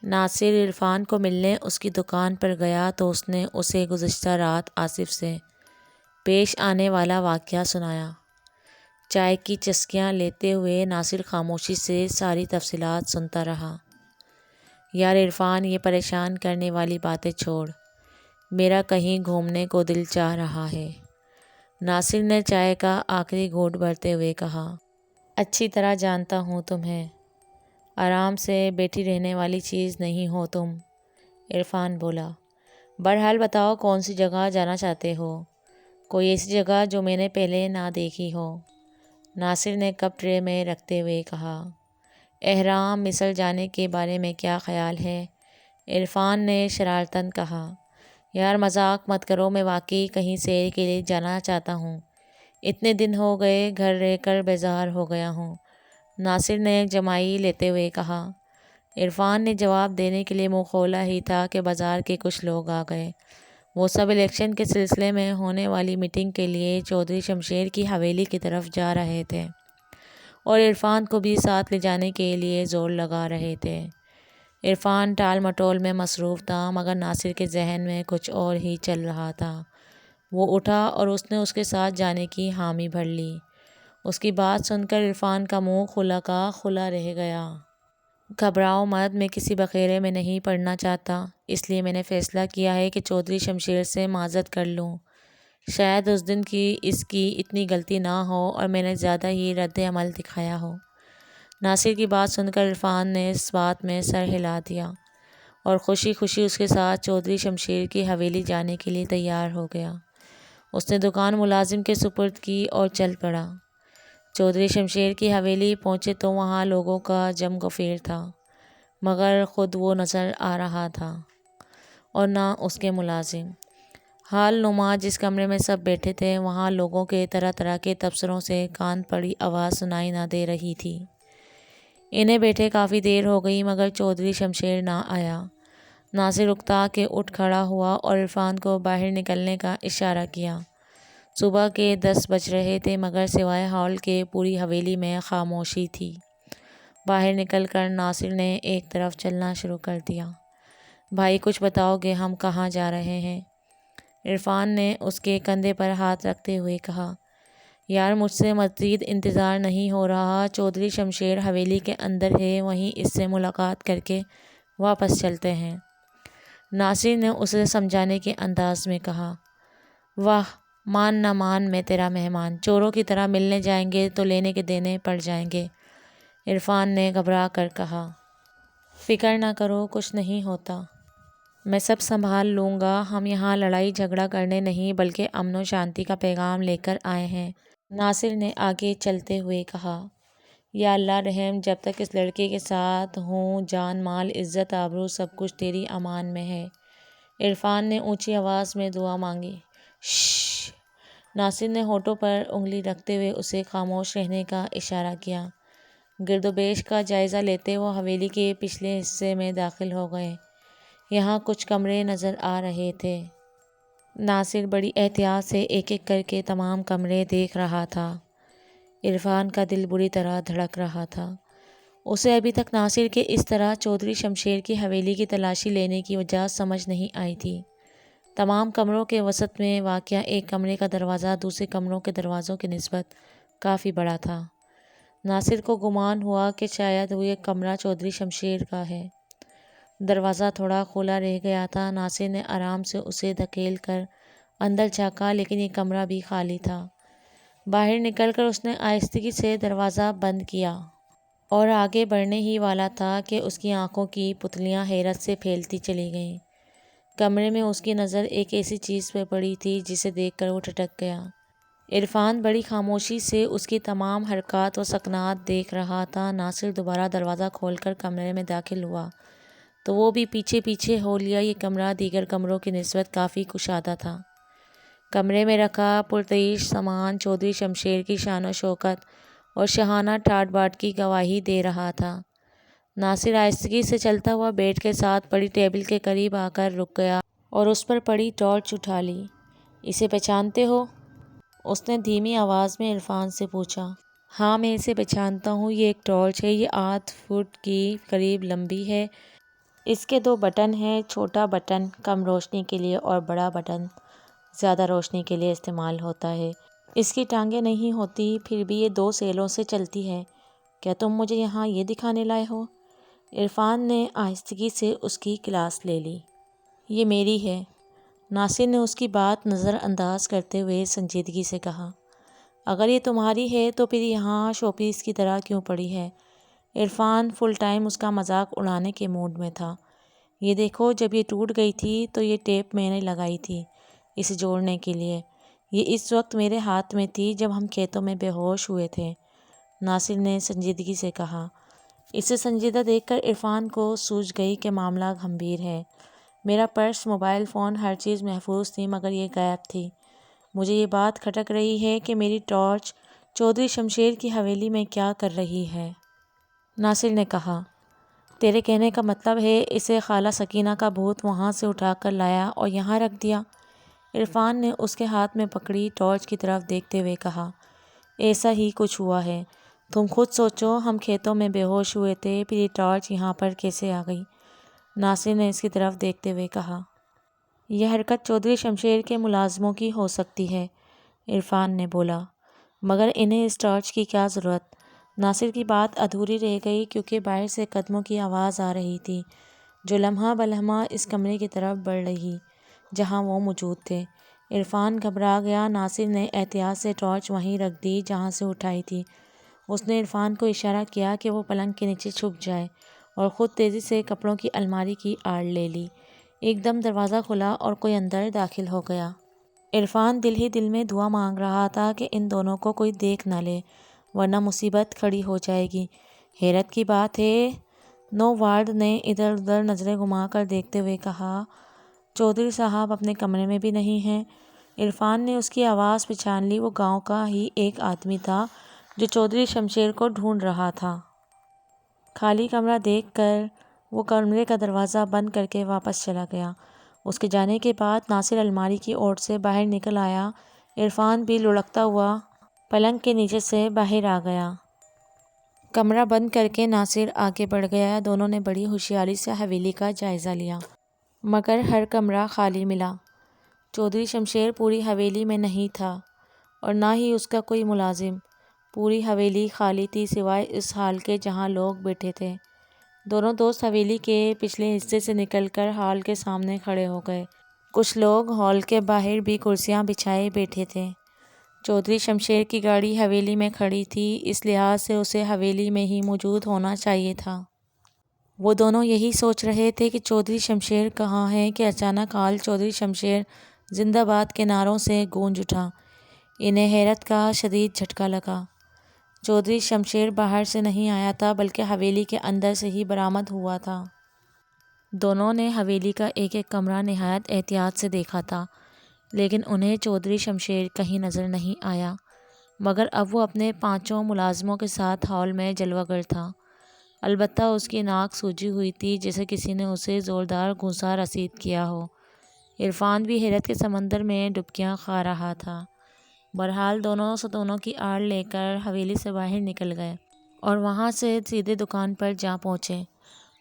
ناصر عرفان کو ملنے اس کی دکان پر گیا تو اس نے اسے گزشتہ رات آصف سے پیش آنے والا واقعہ سنایا۔ چائے کی چسکیاں لیتے ہوئے ناصر خاموشی سے ساری تفصیلات سنتا رہا۔ یار عرفان، یہ پریشان کرنے والی باتیں چھوڑ، میرا کہیں گھومنے کو دل چاہ رہا ہے، ناصر نے چائے کا آخری گھونٹ بھرتے ہوئے کہا۔ اچھی طرح جانتا ہوں تمہیں، آرام سے بیٹھی رہنے والی چیز نہیں ہو تم، عرفان بولا۔ بہرحال بتاؤ کون سی جگہ جانا چاہتے ہو، کوئی ایسی جگہ جو میں نے پہلے نہ دیکھی ہو، ناصر نے کپ ٹرے میں رکھتے ہوئے کہا۔ اہرام مصر جانے کے بارے میں کیا خیال ہے، عرفان نے شرارتاً کہا۔ یار مذاق مت کرو، میں واقعی کہیں سیر کے لیے جانا چاہتا ہوں، اتنے دن ہو گئے گھر رہ کر بیزار ہو گیا ہوں، ناصر نے جمائی لیتے ہوئے کہا۔ عرفان نے جواب دینے کے لیے منہ کھولا ہی تھا کہ بازار کے کچھ لوگ آ گئے۔ وہ سب الیکشن کے سلسلے میں ہونے والی میٹنگ کے لیے چودھری شمشیر کی حویلی کی طرف جا رہے تھے اور عرفان کو بھی ساتھ لے جانے کے لیے زور لگا رہے تھے۔ عرفان ٹال مٹول میں مصروف تھا مگر ناصر کے ذہن میں کچھ اور ہی چل رہا تھا۔ وہ اٹھا اور اس نے اس کے ساتھ جانے کی حامی بھر لی۔ اس کی بات سن کر عرفان کا منہ کھلا کا کھلا رہ گیا۔ گھبراؤ مت، میں کسی بخیرے میں نہیں پڑنا چاہتا، اس لیے میں نے فیصلہ کیا ہے کہ چودھری شمشیر سے معذرت کر لوں، شاید اس دن کی اس کی اتنی غلطی نہ ہو اور میں نے زیادہ ہی رد عمل دکھایا ہو۔ ناصر کی بات سن کر عرفان نے اس بات میں سر ہلا دیا اور خوشی خوشی اس کے ساتھ چودھری شمشیر کی حویلی جانے کے لیے تیار ہو گیا۔ اس نے دکان ملازم کے سپرد کی اور چل پڑا۔ چودھری شمشیر کی حویلی پہنچے تو وہاں لوگوں کا جم گفیر تھا مگر خود وہ نظر آ رہا تھا اور نہ اس کے ملازم۔ حال نما جس کمرے میں سب بیٹھے تھے وہاں لوگوں کے طرح طرح کے تبصروں سے کان پڑی آواز سنائی نہ دے رہی تھی۔ انہیں بیٹھے کافی دیر ہو گئی مگر چودھری شمشیر نہ آیا۔ ناصر اکتا کے اٹھ کھڑا ہوا اور عرفان کو باہر نکلنے کا اشارہ کیا۔ صبح کے 10 بج رہے تھے مگر سوائے ہال کے پوری حویلی میں خاموشی تھی۔ باہر نکل کر ناصر نے ایک طرف چلنا شروع کر دیا۔ بھائی کچھ بتاؤ گے ہم کہاں جا رہے ہیں، عرفان نے اس کے کندھے پر ہاتھ رکھتے ہوئے کہا۔ یار مجھ سے مزید انتظار نہیں ہو رہا، چودھری شمشیر حویلی کے اندر ہے، وہیں اس سے ملاقات کر کے واپس چلتے ہیں، ناصر نے اسے سمجھانے کے انداز میں کہا۔ واہ، مان نہ مان میں تیرا مہمان، چوروں کی طرح ملنے جائیں گے تو لینے کے دینے پڑ جائیں گے، عرفان نے گھبرا کر کہا۔ فکر نہ کرو، کچھ نہیں ہوتا، میں سب سنبھال لوں گا، ہم یہاں لڑائی جھگڑا کرنے نہیں بلکہ امن و شانتی کا پیغام لے کر آئے ہیں، ناصر نے آگے چلتے ہوئے کہا۔ یا اللہ رحم، جب تک اس لڑکے کے ساتھ ہوں جان مال عزت آبرو سب کچھ تیری امان میں ہے، عرفان نے اونچی آواز میں دعا مانگی۔ شش، ناصر نے ہونٹوں پر انگلی رکھتے ہوئے اسے خاموش رہنے کا اشارہ کیا۔ گرد و پیش کا جائزہ لیتے وہ حویلی کے پچھلے حصے میں داخل ہو گئے۔ یہاں کچھ کمرے نظر آ رہے تھے۔ ناصر بڑی احتیاط سے ایک ایک کر کے تمام کمرے دیکھ رہا تھا۔ عرفان کا دل بری طرح دھڑک رہا تھا۔ اسے ابھی تک ناصر کے اس طرح چودھری شمشیر کی حویلی کی تلاشی لینے کی وجہ سمجھ نہیں آئی تھی۔ تمام کمروں کے وسط میں واقع ایک کمرے کا دروازہ دوسرے کمروں کے دروازوں کی نسبت کافی بڑا تھا۔ ناصر کو گمان ہوا کہ شاید وہ یہ کمرہ چودھری شمشیر کا ہے۔ دروازہ تھوڑا کھلا رہ گیا تھا۔ ناصر نے آرام سے اسے دھکیل کر اندر جھانکا لیکن یہ کمرہ بھی خالی تھا۔ باہر نکل کر اس نے آہستگی سے دروازہ بند کیا اور آگے بڑھنے ہی والا تھا کہ اس کی آنکھوں کی پتلیاں حیرت سے پھیلتی چلی گئیں۔ کمرے میں اس کی نظر ایک ایسی چیز پہ پڑی تھی جسے دیکھ کر وہ ٹھٹک گیا۔ عرفان بڑی خاموشی سے اس کی تمام حرکات و سکنات دیکھ رہا تھا۔ ناصر دوبارہ دروازہ کھول کر کمرے میں داخل ہوا تو وہ بھی پیچھے پیچھے ہو لیا۔ یہ کمرہ دیگر کمروں کی نسبت کافی کشادہ تھا۔ کمرے میں رکھا پرتعیش سامان چودھری شمشیر کی شان و شوکت اور شاہانہ ٹھاٹھ باٹھ کی گواہی دے رہا تھا۔ ناصر آہستگی سے چلتا ہوا بیڈ کے ساتھ پڑی ٹیبل کے قریب آ کر رک گیا اور اس پر پڑی ٹارچ اٹھا لی۔ اسے پہچانتے ہو؟ اس نے دھیمی آواز میں عرفان سے پوچھا۔ ہاں میں اسے پہچانتا ہوں، یہ ایک ٹارچ ہے، یہ 8 فٹ کی قریب لمبی ہے اس کے 2 بٹن ہیں، چھوٹا بٹن کم روشنی کے لیے اور بڑا بٹن زیادہ روشنی کے لیے استعمال ہوتا ہے۔ اس کی ٹانگیں نہیں ہوتی، پھر بھی یہ 2 سیلوں سے چلتی ہے۔ کیا تم مجھے یہاں یہ دکھانے لائے ہو؟ عرفان نے آہستگی سے اس کی کلاس لے لی۔ یہ میری ہے۔ ناصر نے اس کی بات نظر انداز کرتے ہوئے سنجیدگی سے کہا۔ اگر یہ تمہاری ہے تو پھر یہاں شو پیس کی طرح کیوں پڑی ہے؟ عرفان فل ٹائم اس کا مذاق اڑانے کے موڈ میں تھا۔ یہ دیکھو، جب یہ ٹوٹ گئی تھی تو یہ ٹیپ میں نے لگائی تھی اسے جوڑنے کے لیے۔ یہ اس وقت میرے ہاتھ میں تھی جب ہم کھیتوں میں بے ہوش ہوئے تھے، ناصر نے سنجیدگی سے کہا۔ اسے سنجیدہ دیکھ کر عرفان کو سوجھ گئی کہ معاملہ گھمبیر ہے۔ میرا پرس، موبائل فون، ہر چیز محفوظ تھی مگر یہ غائب تھی۔ مجھے یہ بات کھٹک رہی ہے کہ میری ٹارچ چودھری شمشیر کی حویلی میں کیا کر رہی ہے؟ ناصر نے کہا۔ تیرے کہنے کا مطلب ہے اسے خالہ سکینہ کا بھوت وہاں سے اٹھا کر لایا اور یہاں رکھ دیا؟ عرفان نے اس کے ہاتھ میں پکڑی ٹارچ کی طرف دیکھتے ہوئے کہا۔ ایسا ہی کچھ ہوا ہے۔ تم خود سوچو، ہم کھیتوں میں بے ہوش ہوئے تھے، پھر یہ ٹارچ یہاں پر کیسے آ گئی؟ ناصر نے اس کی طرف دیکھتے ہوئے کہا۔ یہ حرکت چودھری شمشیر کے ملازموں کی ہو سکتی ہے، عرفان نے بولا، مگر انہیں اس ٹارچ کی کیا ضرورت؟ ناصر کی بات ادھوری رہ گئی کیونکہ باہر سے قدموں کی آواز آ رہی تھی جو لمحہ بلمحہ اس کمرے کی طرف بڑھ رہی جہاں وہ موجود تھے۔ عرفان گھبرا گیا۔ ناصر نے احتیاط سے ٹارچ وہیں رکھ دی جہاں سے اٹھائی تھی۔ اس نے عرفان کو اشارہ کیا کہ وہ پلنگ کے نیچے چھپ جائے اور خود تیزی سے کپڑوں کی الماری کی آڑ لے لی۔ ایک دم دروازہ کھلا اور کوئی اندر داخل ہو گیا۔ عرفان دل ہی دل میں دعا مانگ رہا تھا کہ ان دونوں کو کوئی دیکھ نہ لے ورنہ مصیبت کھڑی ہو جائے گی۔ حیرت کی بات ہے، نووارڈ نے ادھر ادھر نظریں گھما کر دیکھتے ہوئے کہا، چودھری صاحب اپنے کمرے میں بھی نہیں ہیں۔ عرفان نے اس کی آواز پہچان لی۔ وہ گاؤں کا ہی ایک آدمی تھا جو چودھری شمشیر کو ڈھونڈ رہا تھا۔ خالی کمرہ دیکھ کر وہ کمرے کا دروازہ بند کر کے واپس چلا گیا۔ اس کے جانے کے بعد ناصر الماری کی اوٹ سے باہر نکل آیا۔ عرفان بھی لڑکتا ہوا پلنگ کے نیچے سے باہر آ گیا۔ کمرہ بند کر کے ناصر آگے بڑھ گیا۔ دونوں نے بڑی ہوشیاری سے حویلی کا جائزہ لیا مگر ہر کمرہ خالی ملا۔ چودھری شمشیر پوری حویلی میں نہیں تھا اور نہ ہی اس کا کوئی ملازم۔ پوری حویلی خالی تھی سوائے اس ہال کے جہاں لوگ بیٹھے تھے۔ دونوں دوست حویلی کے پچھلے حصے سے نکل کر ہال کے سامنے کھڑے ہو گئے۔ کچھ لوگ ہال کے باہر بھی کرسیاں بچھائے بیٹھے تھے۔ چودھری شمشیر کی گاڑی حویلی میں کھڑی تھی، اس لحاظ سے اسے حویلی میں ہی موجود ہونا چاہیے تھا۔ وہ دونوں یہی سوچ رہے تھے کہ چودھری شمشیر کہاں ہے کہ اچانک ہال چودھری شمشیر زندہ باد کے نعروں سے گونج اٹھا۔ انہیں حیرت کا شدید جھٹکا لگا۔ چودھری شمشیر باہر سے نہیں آیا تھا بلکہ حویلی کے اندر سے ہی برآمد ہوا تھا۔ دونوں نے حویلی کا ایک ایک کمرہ نہایت احتیاط سے دیکھا تھا لیکن انہیں چودھری شمشیر کہیں نظر نہیں آیا، مگر اب وہ اپنے 5 ملازموں کے ساتھ ہال میں جلوہ گر تھا۔ البتہ اس کی ناک سوجی ہوئی تھی جیسے کسی نے اسے زوردار گھونسا رسید کیا ہو۔ عرفان بھی حیرت کے سمندر میں ڈبکیاں کھا رہا تھا۔ بہرحال دونوں ستونوں کی آڑ لے کر حویلی سے باہر نکل گئے اور وہاں سے سیدھے دکان پر جا پہنچے۔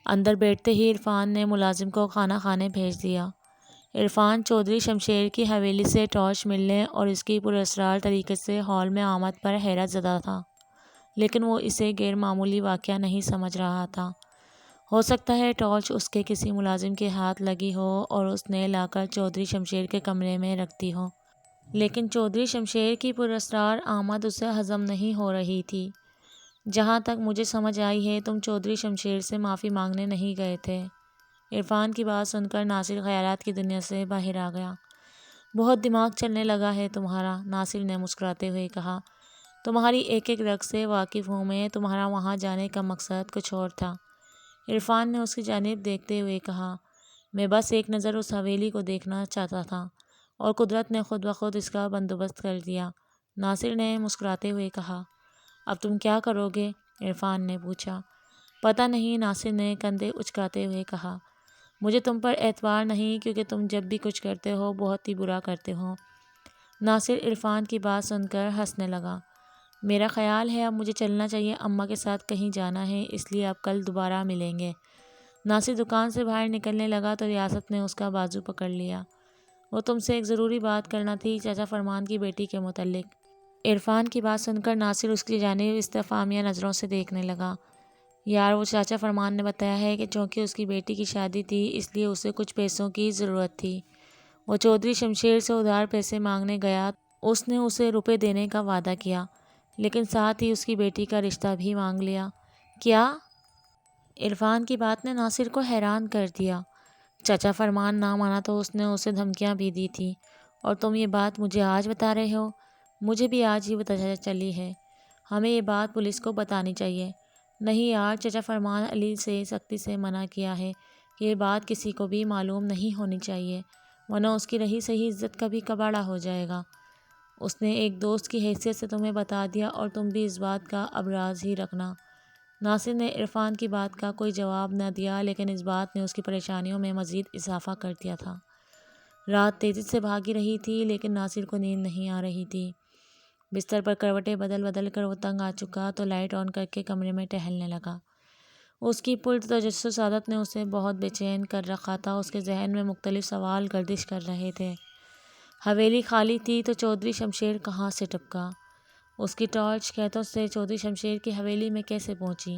اندر بیٹھتے ہی عرفان نے ملازم کو کھانا کھانے بھیج دیا۔ عرفان چودھری شمشیر کی حویلی سے ٹارچ ملنے اور اس کی پراسرار طریقے سے ہال میں آمد پر حیرت زدہ تھا لیکن وہ اسے غیر معمولی واقعہ نہیں سمجھ رہا تھا۔ ہو سکتا ہے ٹارچ اس کے کسی ملازم کے ہاتھ لگی ہو اور اس نے لا کر چودھری شمشیر کے کمرے میں رکھ دی ہو، لیکن چودھری شمشیر کی پراسرار آمد اسے ہضم نہیں ہو رہی تھی۔ جہاں تک مجھے سمجھ آئی ہے تم چودھری شمشیر سے معافی مانگنے نہیں گئے تھے۔ عرفان کی بات سن کر ناصر خیالات کی دنیا سے باہر آ گیا۔ بہت دماغ چلنے لگا ہے تمہارا، ناصر نے مسکراتے ہوئے کہا۔ تمہاری ایک ایک رگ سے واقف ہوں میں، تمہارا وہاں جانے کا مقصد کچھ اور تھا۔ عرفان نے اس کی جانب دیکھتے ہوئے کہا، میں بس ایک نظر اس حویلی کو دیکھنا چاہتا تھا اور قدرت نے خود بخود اس کا بندوبست کر دیا۔ ناصر نے مسکراتے ہوئے کہا۔ اب تم کیا کرو گے؟ عرفان نے پوچھا۔ پتہ نہیں، ناصر نے کندھے اچکاتے ہوئے کہا۔ مجھے تم پر اعتبار نہیں کیونکہ تم جب بھی کچھ کرتے ہو بہت ہی برا کرتے ہو۔ ناصر عرفان کی بات سن کر ہنسنے لگا۔ میرا خیال ہے اب مجھے چلنا چاہیے، اماں کے ساتھ کہیں جانا ہے، اس لیے اب کل دوبارہ ملیں گے۔ ناصر دکان سے باہر نکلنے لگا تو ریاست نے اس کا بازو پکڑ لیا۔ وہ تم سے ایک ضروری بات کرنا تھی چاچا فرمان کی بیٹی کے متعلق۔ عرفان کی بات سن کر ناصر اس کی جانب استفہامیہ نظروں سے دیکھنے لگا۔ یار وہ چاچا فرمان نے بتایا ہے کہ چونکہ اس کی بیٹی کی شادی تھی اس لیے اسے کچھ پیسوں کی ضرورت تھی۔ وہ چودھری شمشیر سے ادھار پیسے مانگنے گیا۔ اس نے اسے روپے دینے کا وعدہ کیا لیکن ساتھ ہی اس کی بیٹی کا رشتہ بھی مانگ لیا۔ کیا؟ عرفان کی بات نے ناصر کو حیران کر دیا۔ چاچا فرمان نہ مانا تو اس نے اسے دھمکیاں بھی دی تھی اور تم یہ بات مجھے آج بتا رہے ہو؟ مجھے بھی آج ہی پتہ چلی ہے۔ ہمیں یہ بات پولیس کو بتانی چاہیے۔ نہیں یار، چاچا فرمان علی سے سختی سے منع کیا ہے کہ یہ بات کسی کو بھی معلوم نہیں ہونی چاہیے ورنہ اس کی رہی صحیح عزت کا بھی کباڑہ ہو جائے گا۔ اس نے ایک دوست کی حیثیت سے تمہیں بتا دیا اور تم بھی اس بات کا اب راز ہی رکھنا۔ ناصر نے عرفان کی بات کا کوئی جواب نہ دیا لیکن اس بات نے اس کی پریشانیوں میں مزید اضافہ کر دیا تھا۔ رات تیزی سے بھاگی رہی تھی لیکن ناصر کو نیند نہیں آ رہی تھی۔ بستر پر کروٹیں بدل بدل کر وہ تنگ آ چکا تو لائٹ آن کر کے کمرے میں ٹہلنے لگا۔ اس کی پرتجسس عادت نے اسے بہت بے چین کر رکھا تھا۔ اس کے ذہن میں مختلف سوال گردش کر رہے تھے۔ حویلی خالی تھی تو چودھری شمشیر کہاں سے ٹپکا؟ اس کی ٹارچ کیتوں سے چودھری شمشیر کی حویلی میں کیسے پہنچی؟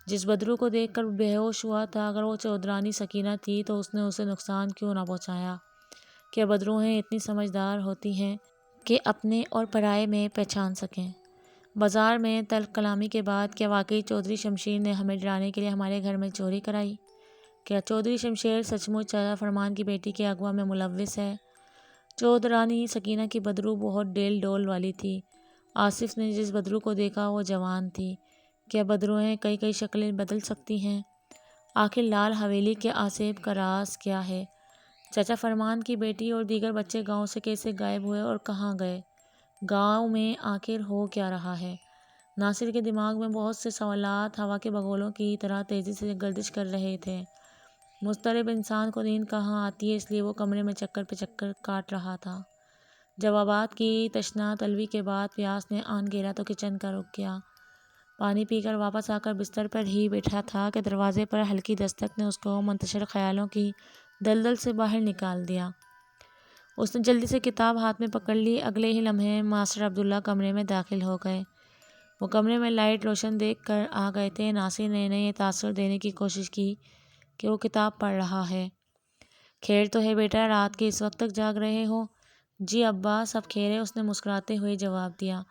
جس بدرو کو دیکھ کر بے ہوش ہوا تھا اگر وہ چودرانی سکینہ تھی تو اس نے اسے نقصان کیوں نہ پہنچایا؟ کیا بدروہیں اتنی سمجھدار ہوتی ہیں کہ اپنے اور پرائے میں پہچان سکیں؟ بازار میں تلخ کلامی کے بعد کیا واقعی چودھری شمشیر نے ہمیں ڈرانے کے لیے ہمارے گھر میں چوری کرائی؟ کیا چودھری شمشیر سچ مچ چاچا فرمان کی بیٹی کے اغوا میں ملوث ہے؟ چودرانی سکینہ کی بدرو بہت ڈیل ڈول والی تھی۔ آصف نے جس بدرو کو دیکھا وہ جوان تھی۔ کیا بدروہیں کئی کئی شکلیں بدل سکتی ہیں؟ آخر لال حویلی کے آصف کا راز کیا ہے؟ چاچا فرمان کی بیٹی اور دیگر بچے گاؤں سے کیسے غائب ہوئے اور کہاں گئے؟ گاؤں میں آخر ہو کیا رہا ہے؟ ناصر کے دماغ میں بہت سے سوالات ہوا کے بگولوں کی طرح تیزی سے گردش کر رہے تھے۔ مضطرب انسان کو نیند کہاں آتی ہے، اس لیے وہ کمرے میں چکر پہ چکر کاٹ رہا تھا۔ جوابات کی تشنہ طلبی کے بعد پیاس نے آن گھیرا تو کچن کا رخ کیا۔ پانی پی کر واپس آ کر بستر پر ہی بیٹھا تھا کہ دروازے پر ہلکی دستک نے اس کو منتشر خیالوں کی دلدل سے باہر نکال دیا۔ اس نے جلدی سے کتاب ہاتھ میں پکڑ لی۔ اگلے ہی لمحے ماسٹر عبداللہ کمرے میں داخل ہو گئے۔ وہ کمرے میں لائٹ روشن دیکھ کر آ گئے تھے۔ ناصر نے انہیں یہ تاثر دینے کی کوشش کی کہ وہ کتاب پڑھ رہا ہے۔ خیر تو ہے بیٹا، رات کے اس وقت تک جاگ رہے ہو؟ جی ابا، سب خیر ہے، اس نے مسکراتے ہوئے جواب دیا۔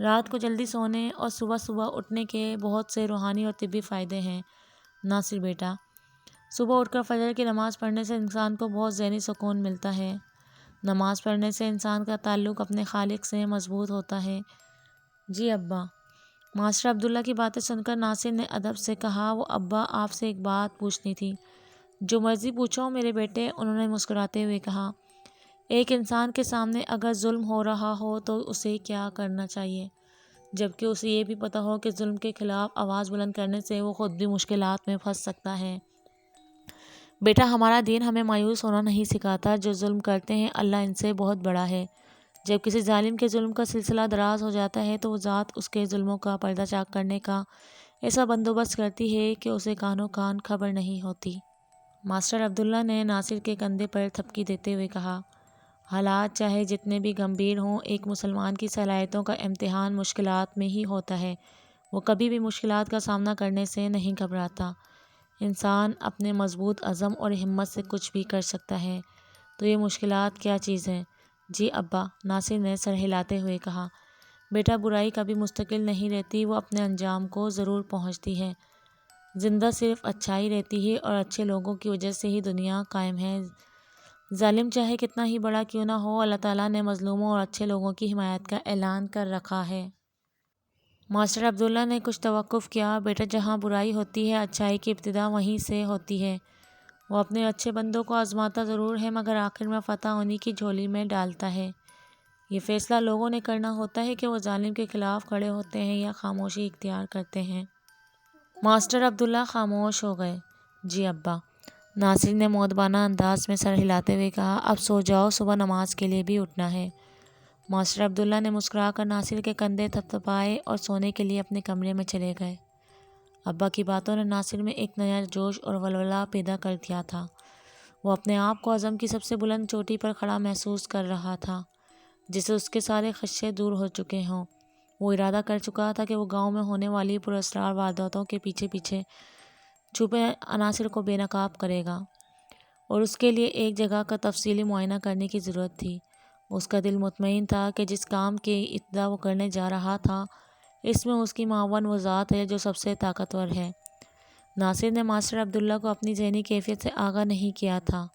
رات کو جلدی سونے اور صبح صبح اٹھنے کے بہت سے روحانی اور طبی فائدے ہیں ناصر بیٹا۔ صبح اٹھ کر فجر کی نماز پڑھنے سے انسان کو بہت ذہنی سکون ملتا ہے۔ نماز پڑھنے سے انسان کا تعلق اپنے خالق سے مضبوط ہوتا ہے۔ جی ابا۔ ماسٹر عبداللہ کی باتیں سن کر ناصر نے ادب سے کہا، وہ ابا آپ سے ایک بات پوچھنی تھی۔ جو مرضی پوچھو میرے بیٹے، انہوں نے مسکراتے ہوئے کہا۔ ایک انسان کے سامنے اگر ظلم ہو رہا ہو تو اسے کیا کرنا چاہیے، جبکہ اسے یہ بھی پتہ ہو کہ ظلم کے خلاف آواز بلند کرنے سے وہ خود بھی مشکلات میں پھنس سکتا ہے؟ بیٹا، ہمارا دین ہمیں مایوس ہونا نہیں سکھاتا۔ جو ظلم کرتے ہیں اللہ ان سے بہت بڑا ہے۔ جب کسی ظالم کے ظلم کا سلسلہ دراز ہو جاتا ہے تو وہ ذات اس کے ظلموں کا پردہ چاک کرنے کا ایسا بندوبست کرتی ہے کہ اسے کانوں کان خبر نہیں ہوتی۔ ماسٹر عبداللہ نے ناصر کے کندھے پر تھپکی دیتے ہوئے کہا، حالات چاہے جتنے بھی گمبھیر ہوں، ایک مسلمان کی صلاحیتوں کا امتحان مشکلات میں ہی ہوتا ہے۔ وہ کبھی بھی مشکلات کا سامنا کرنے سے نہیں گھبراتا۔ انسان اپنے مضبوط عزم اور ہمت سے کچھ بھی کر سکتا ہے۔ تو یہ مشکلات کیا چیز ہیں؟ جی ابا، ناصر نے سر ہلاتے ہوئے کہا، بیٹا برائی کبھی مستقل نہیں رہتی، وہ اپنے انجام کو ضرور پہنچتی ہے۔ زندہ صرف اچھائی رہتی ہے اور اچھے لوگوں کی وجہ سے ہی دنیا قائم ہے۔ ظالم چاہے کتنا ہی بڑا کیوں نہ ہو، اللہ تعالیٰ نے مظلوموں اور اچھے لوگوں کی حمایت کا اعلان کر رکھا ہے۔ ماسٹر عبداللہ نے کچھ توقف کیا، بیٹا جہاں برائی ہوتی ہے اچھائی کی ابتدا وہیں سے ہوتی ہے۔ وہ اپنے اچھے بندوں کو آزماتا ضرور ہے مگر آخر میں فتح انہی کی جھولی میں ڈالتا ہے۔ یہ فیصلہ لوگوں نے کرنا ہوتا ہے کہ وہ ظالم کے خلاف کھڑے ہوتے ہیں یا خاموشی اختیار کرتے ہیں۔ ماسٹر عبداللہ خاموش ہو گئے۔ جی ابا، ناصر نے مؤدبانہ انداز میں سر ہلاتے ہوئے کہا، اب سو جاؤ، صبح نماز کے لیے بھی اٹھنا ہے۔ ماسٹر عبداللہ نے مسکرا کر ناصر کے کندھے تھپتھپائے اور سونے کے لیے اپنے کمرے میں چلے گئے۔ ابا کی باتوں نے ناصر میں ایک نیا جوش اور ولولہ پیدا کر دیا تھا۔ وہ اپنے آپ کو عزم کی سب سے بلند چوٹی پر کھڑا محسوس کر رہا تھا، جسے اس کے سارے خدشے دور ہو چکے ہوں۔ وہ ارادہ کر چکا تھا کہ وہ گاؤں میں ہونے والی پراسرار وارداتوں کے پیچھے پیچھے چھپے عناصر کو بے نقاب کرے گا، اور اس کے لیے ایک جگہ کا تفصیلی معائنہ کرنے کی ضرورت تھی۔ اس کا دل مطمئن تھا کہ جس کام کی ابتدا وہ کرنے جا رہا تھا، اس میں اس کی معاون وہ ذات ہے جو سب سے طاقتور ہے۔ ناصر نے ماسٹر عبداللہ کو اپنی ذہنی کیفیت سے آگاہ نہیں کیا تھا۔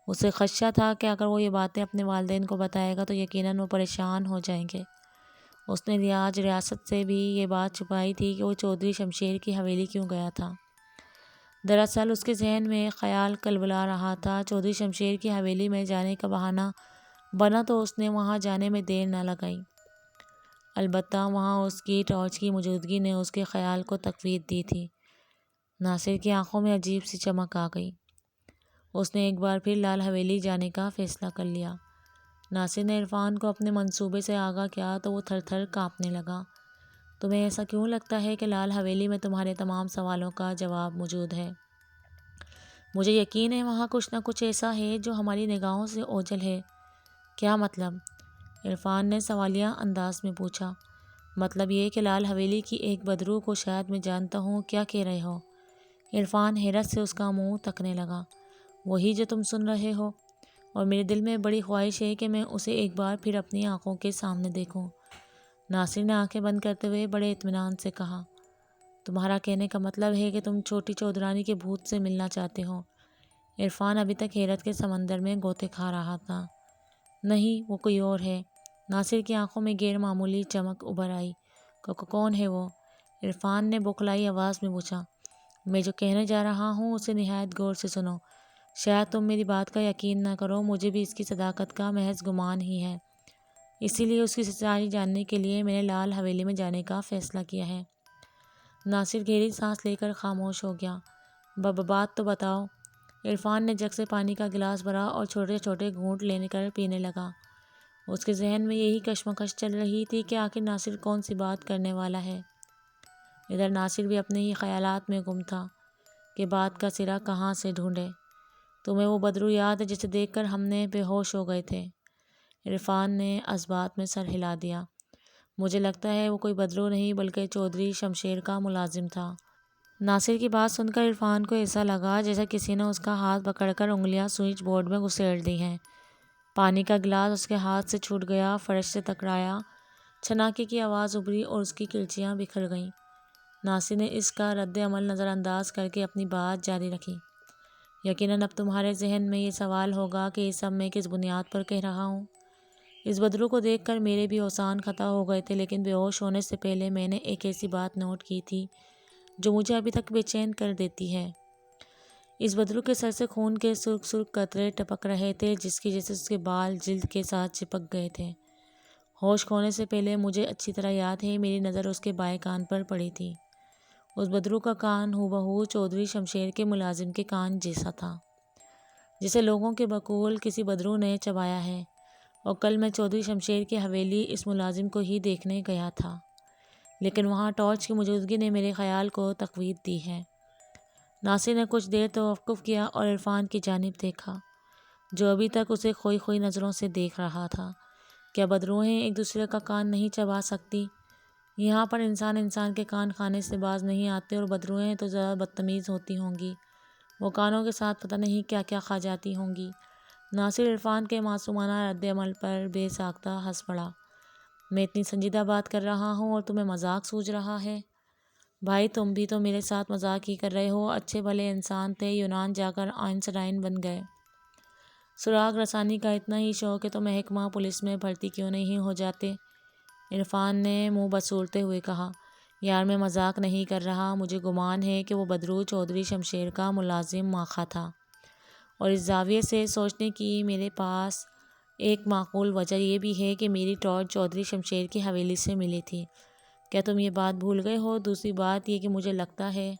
اسے خدشہ تھا کہ اگر وہ یہ باتیں اپنے والدین کو بتائے گا تو یقیناً وہ پریشان ہو جائیں گے۔ اس نے ریاست سے بھی یہ بات چھپائی تھی کہ وہ چودھری شمشیر کی حویلی کیوں گیا تھا۔ دراصل اس کے ذہن میں ایک خیال کلبلا رہا تھا۔ چودھری شمشیر کی حویلی میں جانے کا بہانہ بنا تو اس نے وہاں جانے میں دیر نہ لگائی۔ البتہ وہاں اس کی ٹارچ کی موجودگی نے اس کے خیال کو تقویت دی تھی۔ ناصر کی آنکھوں میں عجیب سی چمک آ گئی۔ اس نے ایک بار پھر لال حویلی جانے کا فیصلہ کر لیا۔ ناصر نے عرفان کو اپنے منصوبے سے آگاہ کیا تو وہ تھر تھر کانپنے لگا۔ تمہیں ایسا کیوں لگتا ہے کہ لال حویلی میں تمہارے تمام سوالوں کا جواب موجود ہے؟ مجھے یقین ہے وہاں کچھ نہ کچھ ایسا ہے جو ہماری نگاہوں سے اوجھل ہے۔ کیا مطلب؟ عرفان نے سوالیہ انداز میں پوچھا۔ مطلب یہ کہ لال حویلی کی ایک بدرو کو شاید میں جانتا ہوں۔ کیا کہہ رہے ہو؟ عرفان حیرت سے اس کا منہ تکنے لگا۔ وہی جو تم سن رہے ہو، اور میرے دل میں بڑی خواہش ہے کہ میں اسے ایک بار پھر اپنی آنکھوں کے سامنے دیکھوں۔ ناصر نے آنکھیں بند کرتے ہوئے بڑے اطمینان سے کہا۔ تمہارا کہنے کا مطلب ہے کہ تم چھوٹی چودرانی کے بھوت سے ملنا چاہتے ہو؟ عرفان ابھی تک حیرت کے سمندر میں غوطے کھا رہا تھا۔ نہیں، وہ کوئی اور ہے۔ ناصر کی آنکھوں میں غیر معمولی چمک ابھر آئی۔ کون ہے وہ؟ عرفان نے بوکھلائی آواز میں پوچھا۔ میں جو کہنے جا رہا ہوں اسے نہایت غور سے سنو۔ شاید تم میری بات کا یقین نہ کرو، مجھے بھی اس کی صداقت کا محض گمان ہی ہے۔ اسی لیے اس کی سچائی جاننے کے لیے میں نے لال حویلی میں جانے کا فیصلہ کیا ہے۔ ناصر گہری سانس لے کر خاموش ہو گیا۔ بات تو بتاؤ۔ عرفان نے جگ سے پانی کا گلاس بھرا اور چھوٹے چھوٹے گھونٹ لے کر پینے لگا۔ اس کے ذہن میں یہی کشمکش چل رہی تھی کہ آخر ناصر کون سی بات کرنے والا ہے۔ ادھر ناصر بھی اپنے ہی خیالات میں گم تھا کہ بات کا سرا کہاں سے ڈھونڈے۔ تمہیں وہ بدرو یاد ہے جسے دیکھ کر ہم نے بے ہوش ہو گئے تھے؟ عرفان نے اس بات میں سر ہلا دیا۔ مجھے لگتا ہے وہ کوئی بدرو نہیں بلکہ چودھری شمشیر کا ملازم تھا۔ ناصر کی بات سن کر عرفان کو ایسا لگا جیسے کسی نے اس کا ہاتھ پکڑ کر انگلیاں سوئچ بورڈ میں گھسیڑ دی ہیں۔ پانی کا گلاس اس کے ہاتھ سے چھوٹ گیا، فرش سے ٹکرایا، چھناکے کی آواز ابھری اور اس کی کرچیاں بکھر گئیں۔ ناصر نے اس کا رد عمل نظر انداز کر کے اپنی بات جاری رکھی۔ یقیناً اب تمہارے ذہن میں یہ سوال ہوگا کہ یہ سب میں کس بنیاد پر کہہ رہا ہوں۔ اس بدرو کو دیکھ کر میرے بھی اوزان خطا ہو گئے تھے، لیکن بے ہوش ہونے سے پہلے میں نے ایک ایسی بات نوٹ کی تھی جو مجھے ابھی تک بے چین کر دیتی ہے۔ اس بدرو کے سر سے خون کے سرخ سرخ قطرے ٹپک رہے تھے، جس کی وجہ سے اس کے بال جلد کے ساتھ چپک گئے تھے۔ ہوش کھونے سے پہلے مجھے اچھی طرح یاد ہے میری نظر اس کے بائیں کان پر پڑی تھی۔ اس بدرو کا کان ہو بہو چودھری شمشیر کے ملازم کے کان جیسا تھا، جسے لوگوں کے بقول کسی بدرو نے چبایا ہے، اور کل میں چودھری شمشیر کی حویلی اس ملازم کو ہی دیکھنے گیا تھا، لیکن وہاں ٹارچ کی موجودگی نے میرے خیال کو تقویت دی ہے۔ ناصر نے کچھ دیر توقف کیا اور عرفان کی جانب دیکھا، جو ابھی تک اسے کھوئی کھوئی نظروں سے دیکھ رہا تھا۔ کیا بدروہیں ایک دوسرے کا کان نہیں چبا سکتی؟ یہاں پر انسان کے کان کھانے سے باز نہیں آتے، اور بدروہیں تو زیادہ بدتمیز ہوتی ہوں گی، وہ کانوں کے ساتھ پتہ نہیں کیا کیا کھا جاتی ہوں گی۔ ناصر عرفان کے معصومانہ رد عمل پر بے ساختہ ہنس پڑا۔ میں اتنی سنجیدہ بات کر رہا ہوں اور تمہیں مذاق سوجھ رہا ہے؟ بھائی تم بھی تو میرے ساتھ مذاق ہی کر رہے ہو۔ اچھے بھلے انسان تھے، یونان جا کر آئنسٹائن بن گئے۔ سراغ رسانی کا اتنا ہی شوق ہے تو محکمہ پولیس میں بھرتی کیوں نہیں ہو جاتے؟ عرفان نے منہ بسولتے ہوئے کہا۔ یار میں مذاق نہیں کر رہا، مجھے گمان ہے کہ وہ بدرو چودھری شمشیر کا ملازم ماخا تھا، اور اس زاویے سے سوچنے کی میرے پاس ایک معقول وجہ یہ بھی ہے کہ میری ٹارچ چودھری شمشیر کی حویلی سے ملی تھی۔ کیا تم یہ بات بھول گئے ہو؟ دوسری بات یہ کہ مجھے لگتا ہے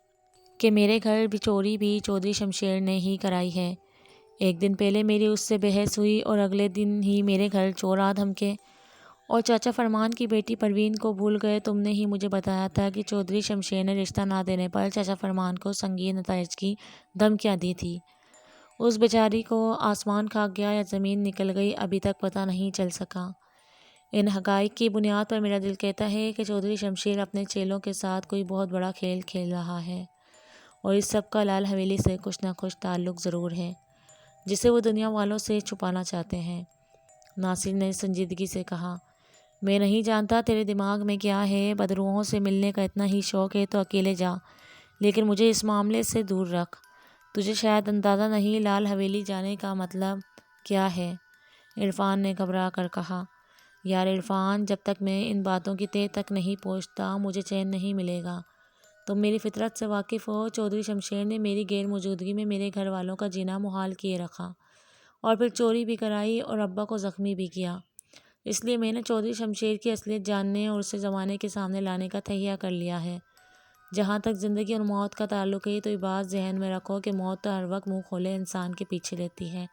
کہ میرے گھر بھی چوری بھی چودھری شمشیر نے ہی کرائی ہے۔ ایک دن پہلے میری اس سے بحث ہوئی اور اگلے دن ہی میرے گھر چور آ دھمکے، اور چاچا فرمان کی بیٹی پروین کو بھول گئے؟ تم نے ہی مجھے بتایا تھا کہ چودھری شمشیر نے رشتہ نہ دینے پر چاچا فرمان کو سنگین نتائج کی دھمکیاں دی تھی۔ اس بیچاری کو آسمان کھا گیا یا زمین نکل گئی، ابھی تک پتہ نہیں چل سکا۔ ان حقائق کی بنیاد پر میرا دل کہتا ہے کہ چودھری شمشیر اپنے چیلوں کے ساتھ کوئی بہت بڑا کھیل کھیل رہا ہے، اور اس سب کا لال حویلی سے کچھ نہ کچھ تعلق ضرور ہے، جسے وہ دنیا والوں سے چھپانا چاہتے ہیں۔ ناصر نے سنجیدگی سے کہا، میں نہیں جانتا تیرے دماغ میں کیا ہے، بدروحوں سے ملنے کا اتنا ہی شوق ہے تو اکیلے جا، لیکن مجھے اس معاملے سے دور رکھ۔ تجھے شاید اندازہ نہیں لال حویلی جانے کا مطلب کیا ہے۔ عرفان نے گھبرا کر کہا، یار عرفان، جب تک میں ان باتوں کی تہہ تک نہیں پہنچتا مجھے چین نہیں ملے گا۔ تم میری فطرت سے واقف ہو، چودھری شمشیر نے میری غیر موجودگی میں میرے گھر والوں کا جینا محال کیے رکھا، اور پھر چوری بھی کرائی اور ابا کو زخمی بھی کیا۔ اس لیے میں نے چودھری شمشیر کی اصلیت جاننے اور اسے زمانے کے سامنے لانے کا تہیہ کر لیا ہے۔ جہاں تک زندگی اور موت کا تعلق ہے تو یہ بات ذہن میں رکھو کہ موت تو ہر وقت منہ کھولے انسان کے پیچھے رہتی ہے،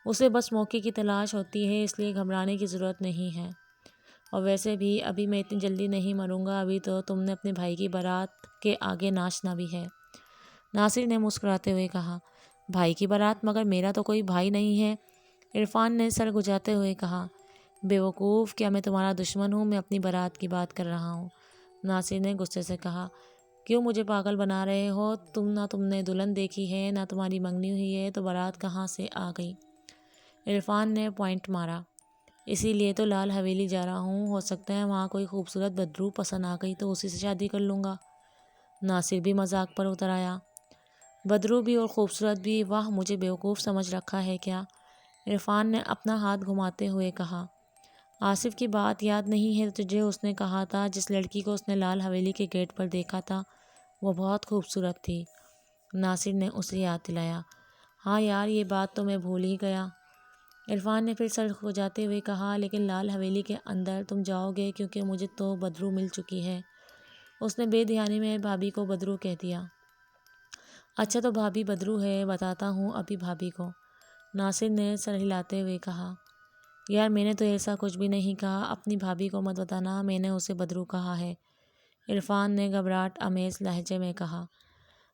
اسے بس موقع کی تلاش ہوتی ہے، اس لیے گھبرانے کی ضرورت نہیں ہے۔ اور ویسے بھی ابھی میں اتنی جلدی نہیں مروں گا، ابھی تو تم نے اپنے بھائی کی بارات کے آگے ناچنا بھی ہے۔ ناصر نے مسکراتے ہوئے کہا، بھائی کی بارات؟ مگر میرا تو کوئی بھائی نہیں ہے۔ عرفان نے سر گجاتے ہوئے کہا، بے وقوف، کیا میں تمہارا دشمن ہوں؟ میں اپنی بارات کی بات کر رہا ہوں۔ ناصر نے غصے سے کہا، کیوں مجھے پاگل بنا رہے ہو؟ تم نے دلہن دیکھی ہے، نہ تمہاری منگنی ہوئی ہے، تو بارات کہاں سے آ گئی؟ عرفان نے پوائنٹ مارا، اسی لیے تو لال حویلی جا رہا ہوں، ہو سکتا ہے وہاں کوئی خوبصورت بدرو پسند آ گئی تو اسی سے شادی کر لوں گا۔ ناصر بھی مذاق پر اتر آیا، بدرو بھی اور خوبصورت بھی؟ واہ، مجھے بیوقوف سمجھ رکھا ہے کیا؟ عرفان نے اپنا ہاتھ گھماتے ہوئے کہا، آصف کی بات یاد نہیں ہے تجھے؟ اس نے کہا تھا جس لڑکی کو اس نے لال حویلی کے گیٹ پر دیکھا تھا وہ بہت خوبصورت تھی۔ ناصر نے اسے یاد دلایا، ہاں یار، یہ بات تو میں بھول ہی گیا۔ عرفان نے پھر سر کھجاتے ہوئے کہا، لیکن لال حویلی کے اندر تم جاؤ گے کیونکہ مجھے تو بدرو مل چکی ہے۔ اس نے بے دھیانی میں بھابھی کو بدرو کہہ دیا۔ اچھا تو بھابھی بدرو ہے، بتاتا ہوں ابھی بھابھی کو۔ ناصر نے سر ہلاتے ہوئے کہا، یار میں نے تو ایسا کچھ بھی نہیں کہا، اپنی بھابھی کو مت بتانا میں نے اسے بدرو کہا ہے۔ عرفان نے گھبراہٹ آمیز لہجے میں کہا،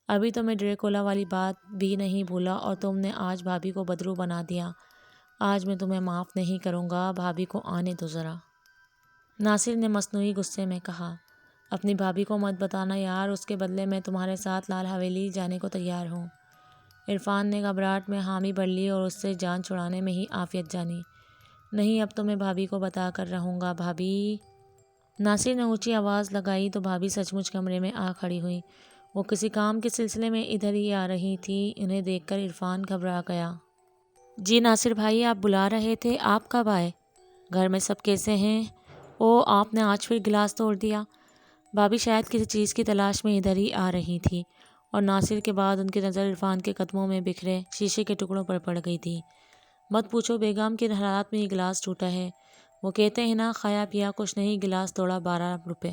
ابھی تو میں ڈریکولا والی بات بھی نہیں بھولا اور تم نے آج بھابھی کو بدرو بنا دیا۔ آج میں تمہیں معاف نہیں کروں گا، بھابھی کو آنے دو ذرا۔ ناصر نے مصنوعی غصے میں کہا، اپنی بھابھی کو مت بتانا یار، اس کے بدلے میں تمہارے ساتھ لال حویلی جانے کو تیار ہوں۔ عرفان نے گھبراہٹ میں حامی بھر لی اور اس سے جان چھڑانے میں ہی عافیت جانی، نہیں اب تو میں بھابھی کو بتا کر رہوں گا۔ بھابھی! ناصر نے اونچی آواز لگائی تو بھابھی سچ مچ کمرے میں آ کھڑی ہوئی۔ وہ کسی کام کے سلسلے میں ادھر ہی آ رہی تھی۔ انہیں دیکھ کر عرفان گھبرا گیا۔ جی ناصر بھائی، آپ بلا رہے تھے، آپ کب آئے؟ گھر میں سب کیسے ہیں؟ او، آپ نے آج پھر گلاس توڑ دیا۔ بھابھی شاید کسی چیز کی تلاش میں ادھر ہی آ رہی تھی، اور ناصر کے بعد ان کی نظر عرفان کے قدموں میں بکھرے شیشے کے ٹکڑوں پر پڑ گئی تھی۔ مت پوچھو بیگم، کن حالات میں یہ گلاس ٹوٹا ہے۔ وہ کہتے ہیں نا، کھایا پیا کچھ نہیں، گلاس توڑا 12 روپے۔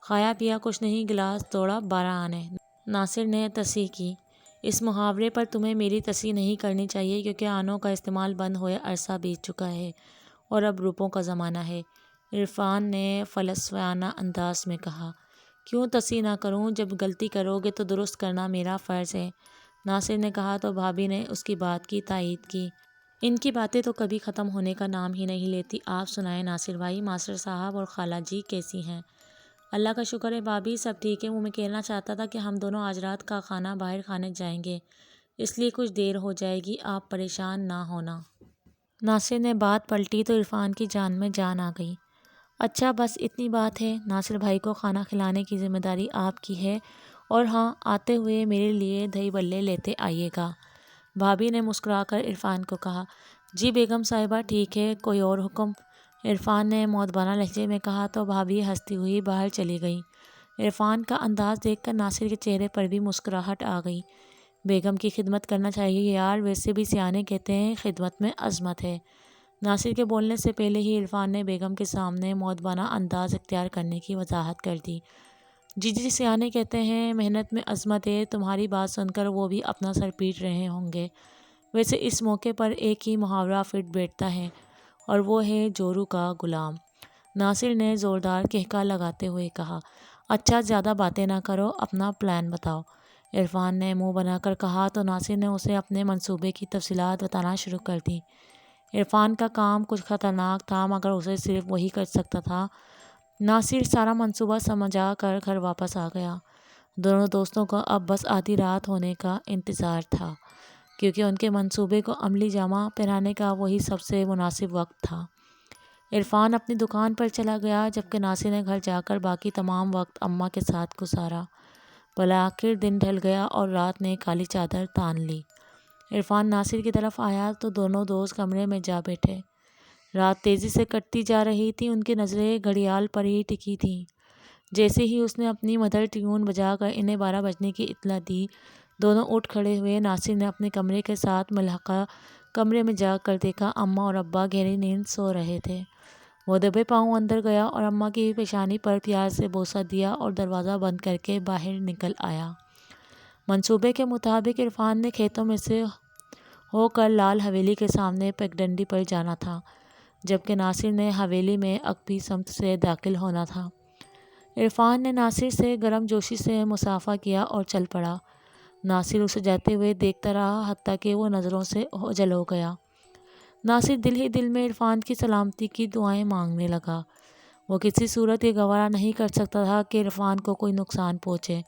کھایا پیا کچھ نہیں، گلاس توڑا 12 آنے۔ ناصر نے تصحیح کی، اس محاورے پر تمہیں میری تصحیح نہیں کرنی چاہیے کیونکہ آنوں کا استعمال بند ہوئے عرصہ بیت چکا ہے اور اب روپوں کا زمانہ ہے۔ عرفان نے فلسفیانہ انداز میں کہا، کیوں تصحیح نہ کروں؟ جب غلطی کرو گے تو درست کرنا میرا فرض ہے۔ ناصر نے کہا تو بھابھی نے اس کی بات کی تائید کی۔ ان کی باتیں تو کبھی ختم ہونے کا نام ہی نہیں لیتی۔ آپ سنائیں ناصر بھائی، ماسٹر صاحب اور خالہ جی کیسی ہیں؟ اللہ کا شکر ہے بھابھی، سب ٹھیک ہے۔ وہ میں کہنا چاہتا تھا کہ ہم دونوں آج رات کا کھانا باہر کھانے جائیں گے، اس لیے کچھ دیر ہو جائے گی، آپ پریشان نہ ہونا۔ ناصر نے بات پلٹی تو عرفان کی جان میں جان آ گئی۔ اچھا بس اتنی بات ہے؟ ناصر بھائی کو کھانا کھلانے کی ذمہ داری آپ کی ہے، اور ہاں، آتے ہوئے میرے لیے دہی بھلے لیتے آئیے گا۔ بھابھی نے مسکرا کر عرفان کو کہا، جی بیگم صاحبہ ٹھیک ہے، کوئی اور حکم؟ عرفان نے مؤدبانہ لہجے میں کہا تو بھابھی ہنستی ہوئی باہر چلی گئی۔ عرفان کا انداز دیکھ کر ناصر کے چہرے پر بھی مسکراہٹ آ گئی۔ بیگم کی خدمت کرنا چاہیے یار، ویسے بھی سیانے کہتے ہیں خدمت میں عظمت ہے۔ ناصر کے بولنے سے پہلے ہی عرفان نے بیگم کے سامنے مؤدبانہ انداز اختیار کرنے کی وضاحت کر دی۔ جی جی، سیانے کہتے ہیں محنت میں عظمت ہے۔ تمہاری بات سن کر وہ بھی اپنا سر پیٹ رہے ہوں گے۔ ویسے اس موقع پر ایک ہی محاورہ فٹ بیٹھتا ہے، اور وہ ہے جورو کا غلام۔ ناصر نے زوردار کہکا لگاتے ہوئے کہا۔ اچھا زیادہ باتیں نہ کرو، اپنا پلان بتاؤ۔ عرفان نے منہ بنا کر کہا تو ناصر نے اسے اپنے منصوبے کی تفصیلات بتانا شروع کر دی۔ عرفان کا کام کچھ خطرناک تھا مگر اسے صرف وہی کر سکتا تھا۔ ناصر سارا منصوبہ سمجھا کر گھر واپس آ گیا۔ دونوں دوستوں کو اب بس آدھی رات ہونے کا انتظار تھا کیونکہ ان کے منصوبے کو عملی جامہ پہنانے کا وہی سب سے مناسب وقت تھا۔ عرفان اپنی دکان پر چلا گیا جبکہ ناصر نے گھر جا کر باقی تمام وقت اماں کے ساتھ گزارا۔ بالآخر دن ڈھل گیا اور رات نے کالی چادر تان لی۔ عرفان ناصر کی طرف آیا تو دونوں دوست کمرے میں جا بیٹھے۔ رات تیزی سے کٹتی جا رہی تھی، ان کی نظریں گھڑیال پر ہی ٹکی تھیں۔ جیسے ہی اس نے اپنی مدر ٹیون بجا کر انہیں 12 بجنے کی اطلاع دی، دونوں اٹھ کھڑے ہوئے۔ ناصر نے اپنے کمرے کے ساتھ ملحقہ کمرے میں جا کر دیکھا اماں اور ابا گہری نیند سو رہے تھے۔ وہ دبے پاؤں اندر گیا اور اماں کی پیشانی پر پیار سے بوسہ دیا اور دروازہ بند کر کے باہر نکل آیا۔ منصوبے کے مطابق عرفان نے کھیتوں میں سے ہو کر لال حویلی کے سامنے پگڈنڈی پر جانا تھا جبکہ ناصر نے حویلی میں عقبی سمت سے داخل ہونا تھا۔ عرفان نے ناصر سے گرم جوشی سے مصافحہ کیا اور چل پڑا۔ ناصر اسے جاتے ہوئے دیکھتا رہا حتیٰ کہ وہ نظروں سے اوجھل ہو گیا۔ ناصر دل ہی دل میں عرفان کی سلامتی کی دعائیں مانگنے لگا۔ وہ کسی صورت یہ گوارا نہیں کر سکتا تھا کہ عرفان کو کوئی نقصان پہنچے۔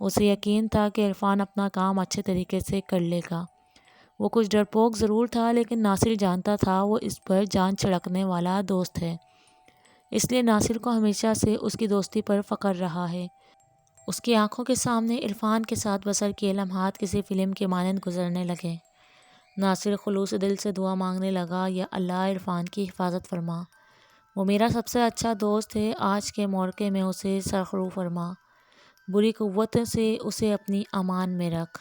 اسے یقین تھا کہ عرفان اپنا کام اچھے طریقے سے کر لے گا۔ وہ کچھ ڈرپوک ضرور تھا لیکن ناصر جانتا تھا وہ اس پر جان چھڑکنے والا دوست ہے، اس لیے ناصر کو ہمیشہ سے اس کی دوستی پر فخر رہا ہے۔ اس کی آنکھوں کے سامنے عرفان کے ساتھ بسر کیے لمحات کسی فلم کے مانند گزرنے لگے۔ ناصر خلوص دل سے دعا مانگنے لگا، یا اللہ عرفان کی حفاظت فرما، وہ میرا سب سے اچھا دوست ہے، آج کے موقع میں اسے سرخرو فرما، بری قوت سے اسے اپنی امان میں رکھ۔